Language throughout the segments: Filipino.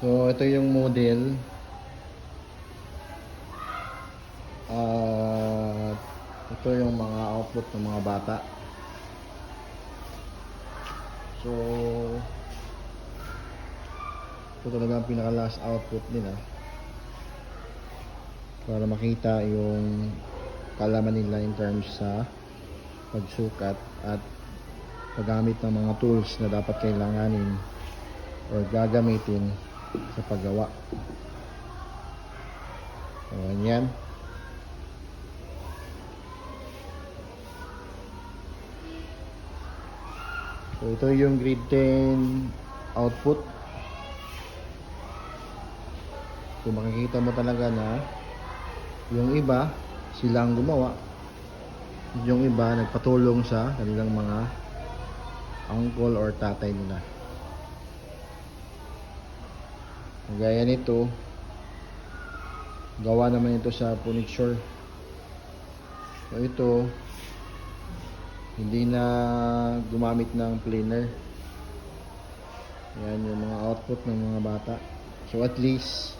So, ito yung model. At ito yung mga output ng mga bata. So, ito talaga ang pinaka last output nila. Para makita yung kalaman nila in terms sa pagsukat at paggamit ng mga tools na dapat kailanganin or gagamitin sa paggawa. So, yan. So, ito yung grade 10 output. So, makikita mo talaga na yung iba, silang gumawa. Yung iba, nagpatulong sa kanilang mga uncle or tatay nila. Gaya nito, gawa naman ito sa furniture. So, ito, hindi na gumamit ng planer. Yan yung mga output ng mga bata. So at least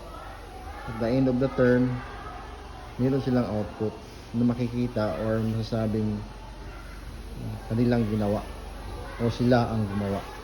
at the end of the term, meron silang output na makikita or masasabing kanilang ginawa o sila ang gumawa.